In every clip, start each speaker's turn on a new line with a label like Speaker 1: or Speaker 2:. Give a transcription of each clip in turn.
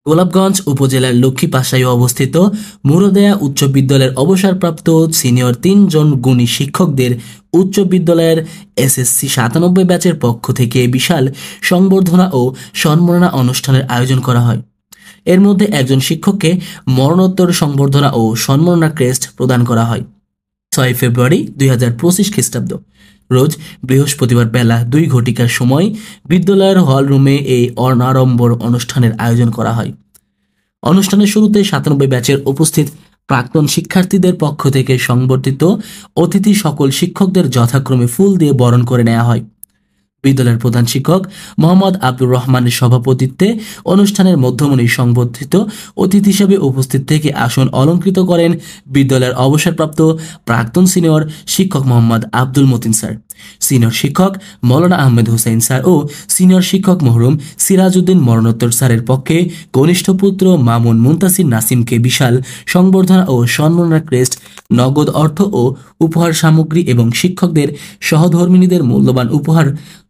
Speaker 1: গোলাপগঞ্জ উপজেলার লক্ষ্মীপাশায় অবস্থিত মুরদেয়া উচ্চ বিদ্যালয়ের অবসরপ্রাপ্ত সিনিয়র ৩ জন গুণী শিক্ষকদের উচ্চ বিদ্যালয়ের এসএসসি ৯৭ ব্যাচের পক্ষ থেকে বিশাল সংবর্ধনা ও সম্মাননা অনুষ্ঠানের আয়োজন করা হয়। এর মধ্যে একজন শিক্ষককে মরণোত্তর সংবর্ধনা ও সম্মাননা ক্রেস্ট প্রদান করা হয়। ৬ ফেব্রুয়ারি ২০২৫ খ্রিস্টাব্দ রোজ বৃহস্পতিবার বেলা ২ ঘটিকার সময় বিদ্যালয়ের হল রুমে এই অনাড়ম্বর অনুষ্ঠানের আয়োজন করা হয়। অনুষ্ঠানের শুরুতে ৯৭ ব্যাচের উপস্থিত প্রাক্তন শিক্ষার্থীদের পক্ষ থেকে সংবর্ধিত অতিথি সকল শিক্ষকদের যথাক্রমে ফুল দিয়ে বরণ করে নেওয়া হয়। বিদ্যালয়ের প্রধান শিক্ষক মোহাম্মদ আব্দুর রহমানের সভাপতিত্বে অনুষ্ঠানের মধ্যমণি সংবর্ধিত অতিথি হিসেবে উপস্থিত থেকে আসন অলঙ্কৃত করেন বিদ্যালয়ের অবসরপ্রাপ্ত প্রাক্তন সিনিয়র শিক্ষক মোহাম্মদ আব্দুল মতিন স্যার, সিনিয়র শিক্ষক মৌলানা আহমেদ হোসেন স্যার ও সিনিয়র শিক্ষক মহরুম সিরাজউদ্দিন মরণোত্তর স্যারের পক্ষে কনিষ্ঠ পুত্র মামুন মুনতাসির নাসিমকে বিশাল সংবর্ধনা ও সম্মাননা ক্রেস্ট, নগদ অর্থ ও উপহার সামগ্রী এবং শিক্ষকদের সহধর্মিণীদের মূল্যবান উপহার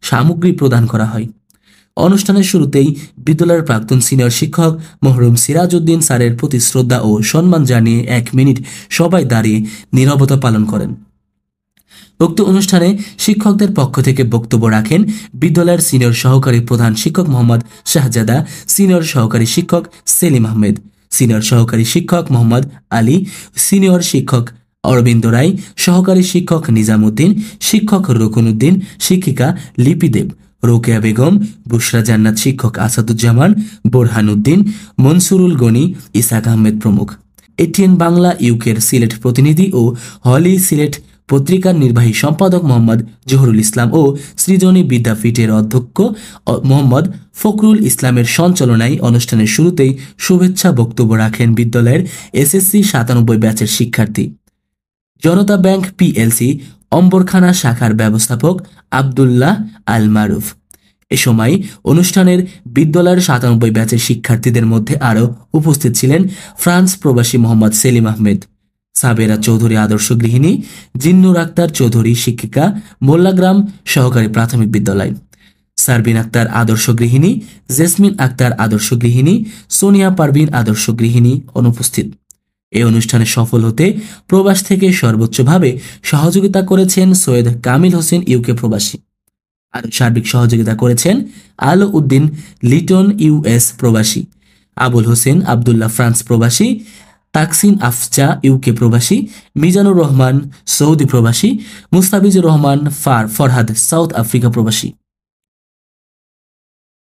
Speaker 1: সামগ্রী প্রদান করা হয়। অনুষ্ঠানের শুরুতেই বিদ্যালয়ের প্রাক্তন সিনিয়র শিক্ষক মহরুম সিরাজউদ্দিন স্যারের প্রতি শ্রদ্ধা ও সম্মান জানিয়ে ১ মিনিট সবাই দাঁড়িয়ে নীরবতা পালন করেন। উক্ত অনুষ্ঠানে শিক্ষকদের পক্ষ থেকে বক্তব্য রাখেন বিদ্যালয়ের সিনিয়র সহকারী প্রধান শিক্ষক মোহাম্মদ শাহজাদা, সিনিয়র সহকারী শিক্ষক সেলিম আহমেদ, সিনিয়র সহকারী শিক্ষক মোহাম্মদ আলী, সিনিয়র শিক্ষক অরবিন্দ রায়, সহকারী শিক্ষক নিজামুদ্দিন, শিক্ষক রুকনউদ্দিন, শিক্ষিকা লিপি দেব, রোকেয়া বেগম, বুশরা জান্নাত, শিক্ষক আসাদুজ্জামান, বোরহানউদ্দিন, মনসুরুল গনি, ইসাক আহমেদ প্রমুখ। এটিএন বাংলা ইউকের সিলেট প্রতিনিধি ও হলি সিলেট পত্রিকার নির্বাহী সম্পাদক মোহাম্মদ জহুরুল ইসলাম ও সৃজনী বিদ্যাপীঠের অধ্যক্ষ মোহাম্মদ ফখরুল ইসলামের সঞ্চালনায় অনুষ্ঠানের শুরুতেই শুভেচ্ছা বক্তব্য রাখেন বিদ্যালয়ের এসএসসি ৯৭ ব্যাচের শিক্ষার্থী। জনতা ব্যাংক পিএলসি অম্বরখানা শাখার ব্যবস্থাপক আবদুল্লাহ আল মারুফ। এ সময় অনুষ্ঠানের বিদ্যালয়ের ৯৭ ব্যাচের শিক্ষার্থীদের মধ্যে আরও উপস্থিত ছিলেন ফ্রান্স প্রবাসী মোহাম্মদ সেলিম আহমেদ, সাবেরা চৌধুরী আদর্শ গৃহিণী, জিন্নুর আক্তার চৌধুরী শিক্ষিকা, মোল্লাগ্রাম সহকারী প্রাথমিক বিদ্যালয়, সারবিন আক্তার আদর্শ গৃহিণী, জেসমিন আক্তার আদর্শ গৃহিণী, সোনিয়া পারভিন আদর্শ গৃহিণী অনুপস্থিত। এই অনুষ্ঠানে সফল হতে প্রবাস থেকে সর্বোচ্চভাবে সহযোগিতা করেছেন সৈয়দ কামিল হোসেন ইউকে প্রবাসী। আর সার্বিক সহযোগিতা করেছেন আলো উদ্দিন লিটন ইউএস প্রবাসী, আবুল হোসেন আবদুল্লাহ ফ্রান্স প্রবাসী, তাকসিন আফচা ইউকে প্রবাসী, মিজানুর রহমান সৌদি প্রবাসী, মুস্তাফিজুর রহমান ফরহাদ সাউথ আফ্রিকা প্রবাসী।